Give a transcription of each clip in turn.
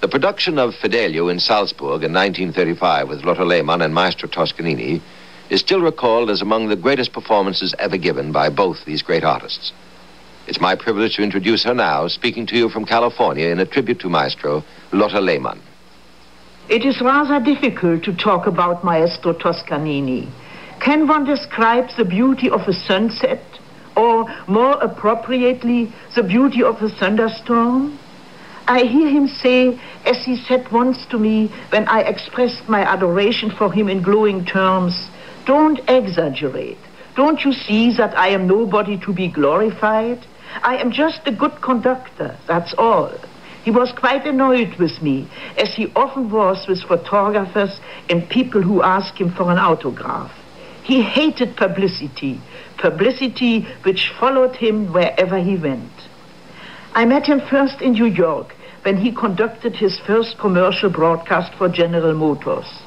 The production of Fidelio in Salzburg in 1935 with Lotte Lehmann and Maestro Toscanini is still recalled as among the greatest performances ever given by both these great artists. It's my privilege to introduce her now, speaking to you from California in a tribute to Maestro Lotte Lehmann. It is rather difficult to talk about Maestro Toscanini. Can one describe the beauty of a sunset, or more appropriately, the beauty of a thunderstorm? I hear him say, as he said once to me when I expressed my adoration for him in glowing terms, "Don't exaggerate. Don't you see that I am nobody to be glorified? I am just a good conductor, that's all." He was quite annoyed with me, as he often was with photographers and people who asked him for an autograph. He hated publicity which followed him wherever he went. I met him first in New York when he conducted his first commercial broadcast for General Motors.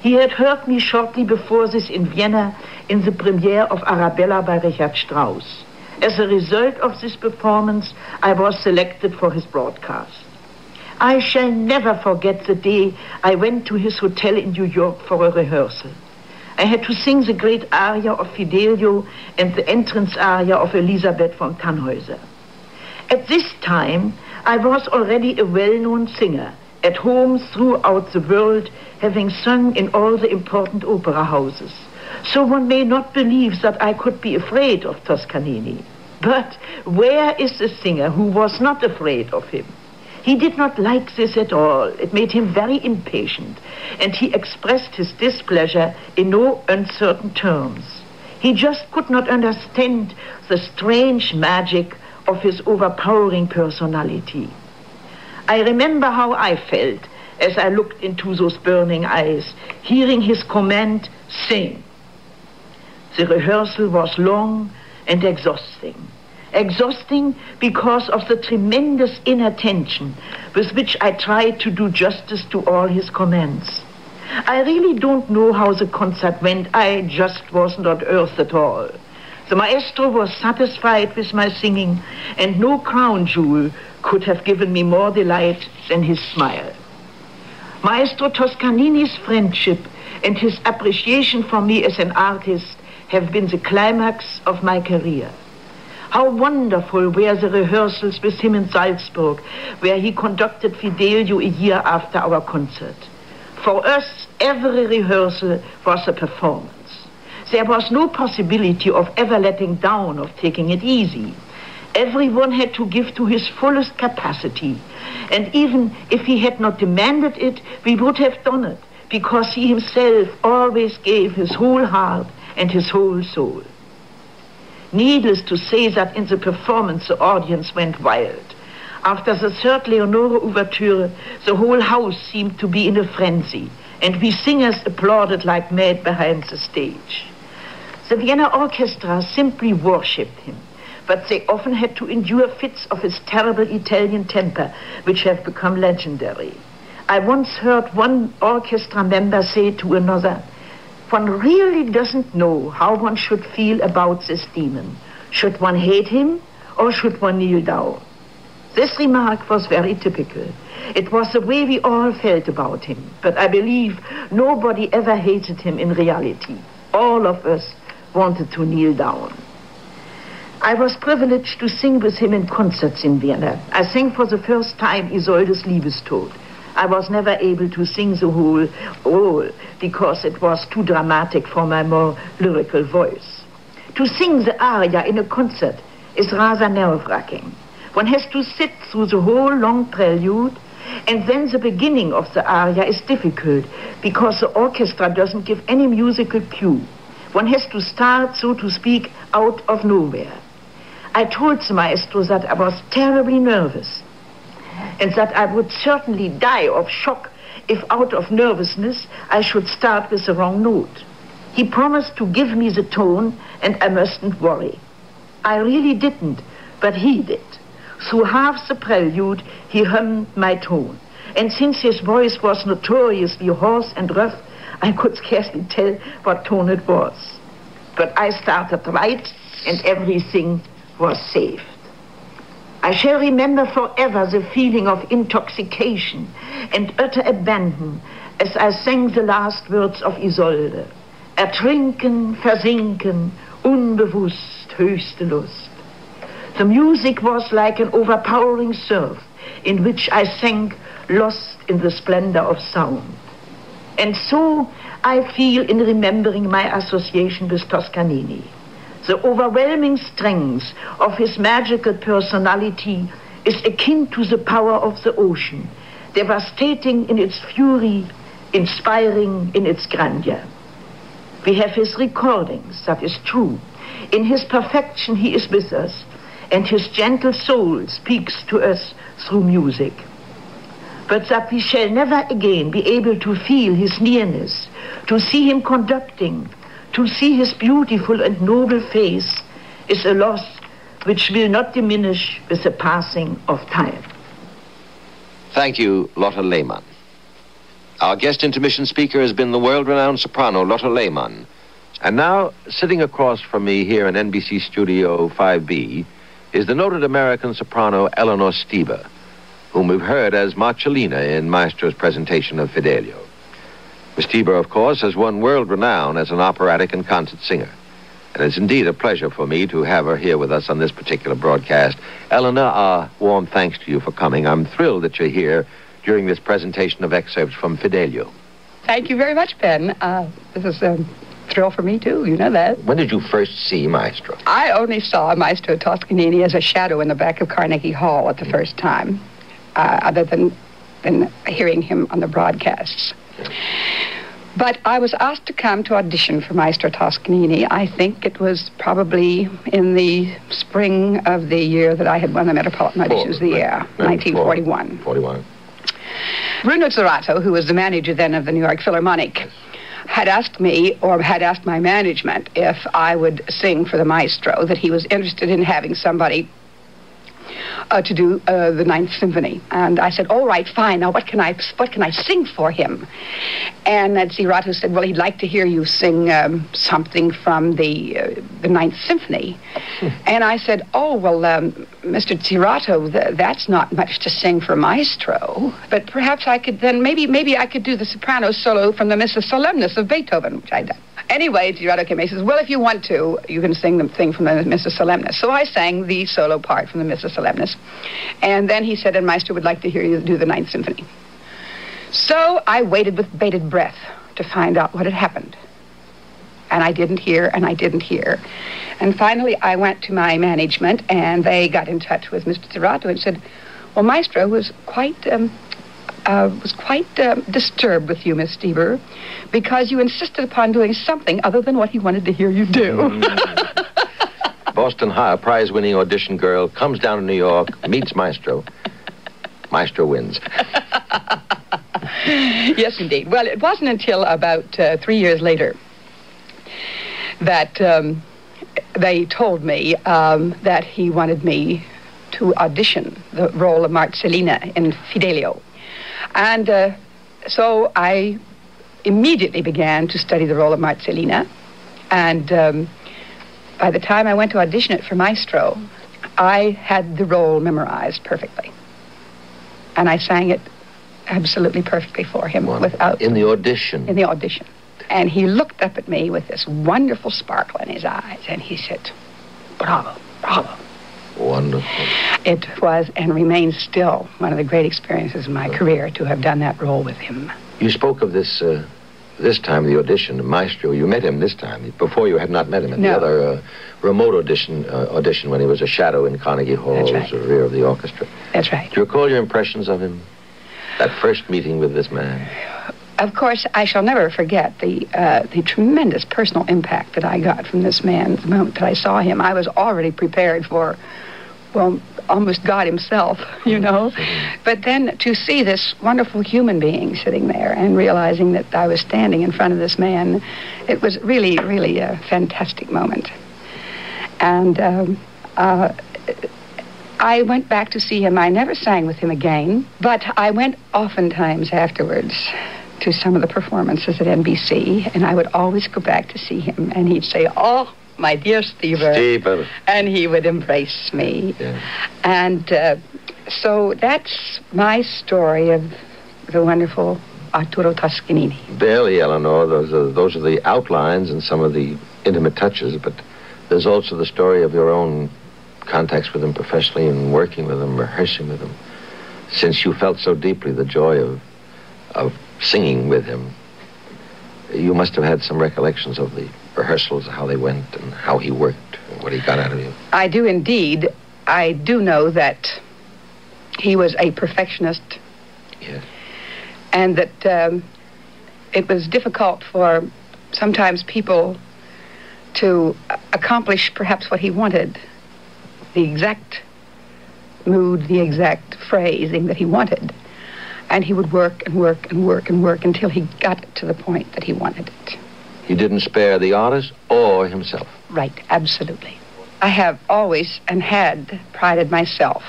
He had heard me shortly before this in Vienna in the premiere of Arabella by Richard Strauss. As a result of this performance, I was selected for his broadcast. I shall never forget the day I went to his hotel in New York for a rehearsal. I had to sing the great aria of Fidelio and the entrance aria of Elisabeth von Tannhäuser. At this time, I was already a well-known singer, at home throughout the world, having sung in all the important opera houses. So one may not believe that I could be afraid of Toscanini. But where is the singer who was not afraid of him? He did not like this at all. It made him very impatient, and he expressed his displeasure in no uncertain terms. He just could not understand the strange magic of his overpowering personality. I remember how I felt as I looked into those burning eyes, hearing his command, "Sing." The rehearsal was long and exhausting. Exhausting because of the tremendous inattention with which I tried to do justice to all his commands. I really don't know how the concert went. I just wasn't on earth at all. The maestro was satisfied with my singing, and no crown jewel could have given me more delight than his smile. Maestro Toscanini's friendship and his appreciation for me as an artist have been the climax of my career. How wonderful were the rehearsals with him in Salzburg, where he conducted Fidelio a year after our concert. For us, every rehearsal was a performance. There was no possibility of ever letting down, of taking it easy. Everyone had to give to his fullest capacity. And even if he had not demanded it, we would have done it, because he himself always gave his whole heart and his whole soul. Needless to say that in the performance the audience went wild. After the third Leonore overture, the whole house seemed to be in a frenzy, and we singers applauded like mad behind the stage. The Vienna Orchestra simply worshipped him, but they often had to endure fits of his terrible Italian temper, which have become legendary. I once heard one orchestra member say to another, "One really doesn't know how one should feel about this demon. Should one hate him, or should one kneel down?" This remark was very typical. It was the way we all felt about him, but I believe nobody ever hated him in reality. All of us wanted to kneel down. I was privileged to sing with him in concerts in Vienna. I sang for the first time Isolde's Liebestod. I was never able to sing the whole role because it was too dramatic for my more lyrical voice. To sing the aria in a concert is rather nerve-wracking. One has to sit through the whole long prelude, and then the beginning of the aria is difficult because the orchestra doesn't give any musical cue. One has to start, so to speak, out of nowhere. I told the maestro that I was terribly nervous and that I would certainly die of shock if out of nervousness I should start with the wrong note. He promised to give me the tone and I mustn't worry. I really didn't, but he did. Through half the prelude, he hummed my tone. And since his voice was notoriously hoarse and rough, I could scarcely tell what tone it was. But I started right, and everything was saved. I shall remember forever the feeling of intoxication and utter abandon as I sang the last words of Isolde. Ertrinken, versinken, unbewusst, höchste Lust. The music was like an overpowering surf in which I sank, lost in the splendor of sound. And so I feel in remembering my association with Toscanini. The overwhelming strength of his magical personality is akin to the power of the ocean, devastating in its fury, inspiring in its grandeur. We have his recordings, that is true. In his perfection he is with us, and his gentle soul speaks to us through music. But that we shall never again be able to feel his nearness, to see him conducting, to see his beautiful and noble face, is a loss which will not diminish with the passing of time. Thank you, Lotte Lehmann. Our guest intermission speaker has been the world-renowned soprano Lotte Lehmann. And now, sitting across from me here in NBC Studio 5B, is the noted American soprano Eleanor Steber, whom we've heard as Marcellina in Maestro's presentation of Fidelio. Miss Steber, of course, has won world renown as an operatic and concert singer. And it's indeed a pleasure for me to have her here with us on this particular broadcast. Eleanor, our warm thanks to you for coming. I'm thrilled that you're here during this presentation of excerpts from Fidelio. Thank you very much, Ben. This is a thrill for me, too. You know that. When did you first see Maestro? I only saw Maestro Toscanini as a shadow in the back of Carnegie Hall at the first time, other than hearing him on the broadcasts. Yeah. But I was asked to come to audition for Maestro Toscanini. I think it was probably in the spring of the year that I had won the Metropolitan Auditions of the year, 1941. 41. Bruno Zerato, who was the manager then of the New York Philharmonic, had asked me, or had asked my management, if I would sing for the maestro, that he was interested in having somebody to do the Ninth Symphony. And I said, all right, fine. Now, what can I sing for him? And Zerato said, well, he'd like to hear you sing something from the Ninth Symphony. And I said, oh, well, Mr. Zerato, that's not much to sing for maestro, but perhaps I could then, maybe I could do the soprano solo from the Missa Solemnis of Beethoven, which I'd done. Anyway, Zerato came and says, well, if you want to, you can sing the thing from the Missa Solemnis. So I sang the solo part from the Missa Solemnis. And then he said, and Maestro would like to hear you do the Ninth Symphony. So I waited with bated breath to find out what had happened. And I didn't hear, and I didn't hear. And finally, I went to my management, and they got in touch with Mr. Zerato and said, well, Maestro was quite disturbed with you, Miss Steber, because you insisted upon doing something other than what he wanted to hear you do. Boston High, prize-winning audition girl, comes down to New York, meets Maestro. Maestro wins. Yes, indeed. Well, it wasn't until about 3 years later that they told me that he wanted me to audition the role of Marcellina in Fidelio. And so I immediately began to study the role of Marcellina. And by the time I went to audition it for Maestro, I had the role memorized perfectly. And I sang it absolutely perfectly for him. Without... In the audition? In the audition. And he looked up at me with this wonderful sparkle in his eyes, and he said, bravo, bravo. Wonderful. It was and remains still one of the great experiences of my career to have done that role with him. You spoke of this time, the audition, Maestro. You met him this time. Before you had not met him at the other remote audition when he was a shadow in Carnegie Hall, as the rear of the orchestra. That's right. Do you recall your impressions of him? That first meeting with this man? Of course, I shall never forget the tremendous personal impact that I got from this man the moment that I saw him. I was already prepared for, well, almost God himself, you know. But then to see this wonderful human being sitting there and realizing that I was standing in front of this man, it was really, really a fantastic moment. And I went back to see him. I never sang with him again, but I went oftentimes afterwards to some of the performances at NBC, and I would always go back to see him, and he'd say, oh, my dear Steber. Steber. And he would embrace me. Yeah. And so that's my story of the wonderful Arturo Toscanini. Barely, Eleanor. Those are the outlines and some of the intimate touches, but there's also the story of your own contacts with him professionally and working with him, rehearsing with him. Since you felt so deeply the joy of singing with him, you must have had some recollections of the rehearsals, how they went and how he worked and what he got out of you. I do indeed. I do know that he was a perfectionist. Yes. And that it was difficult for sometimes people to accomplish perhaps what he wanted, the exact mood, the exact phrasing that he wanted. And he would work and work and work and work until he got it to the point that he wanted it. He didn't spare the artist or himself. Right, absolutely. I have always and had prided myself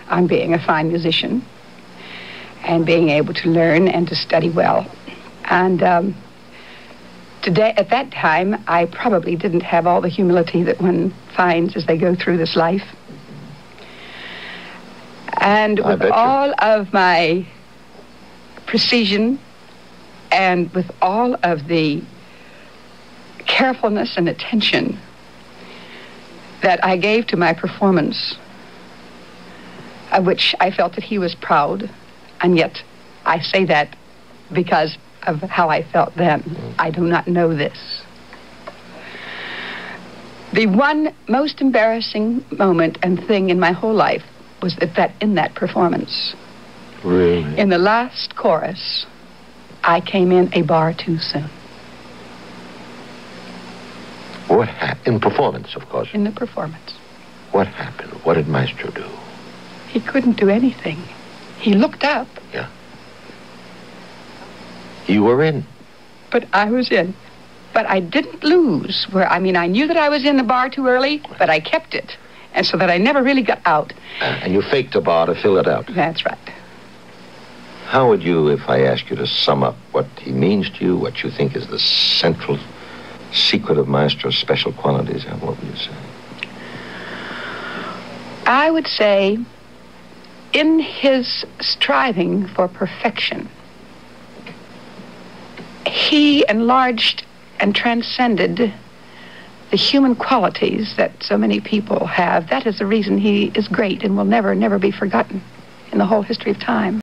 on being a fine musician and being able to learn and to study well. And today, at that time, I probably didn't have all the humility that one finds as they go through this life. And with all of my precision and with all of the carefulness and attention that I gave to my performance, of which I felt that he was proud, and yet I say that because of how I felt then. I do not know this. The one most embarrassing moment and thing in my whole life was that in that performance. Really? In the last chorus, I came in a bar too soon. What happened? In performance, of course. In the performance. What happened? What did Maestro do? He couldn't do anything. He looked up. Yeah. You were in. But I was in. But I didn't lose. I knew that I was in the bar too early, but I kept it. And so that I never really got out. And you faked a bar to fill it out. That's right. How would you, if I asked you to sum up what he means to you, what you think is the central secret of Maestro's special qualities, what would you say? I would say, in his striving for perfection, he enlarged and transcended the human qualities that so many people have. That is the reason he is great and will never, never be forgotten in the whole history of time.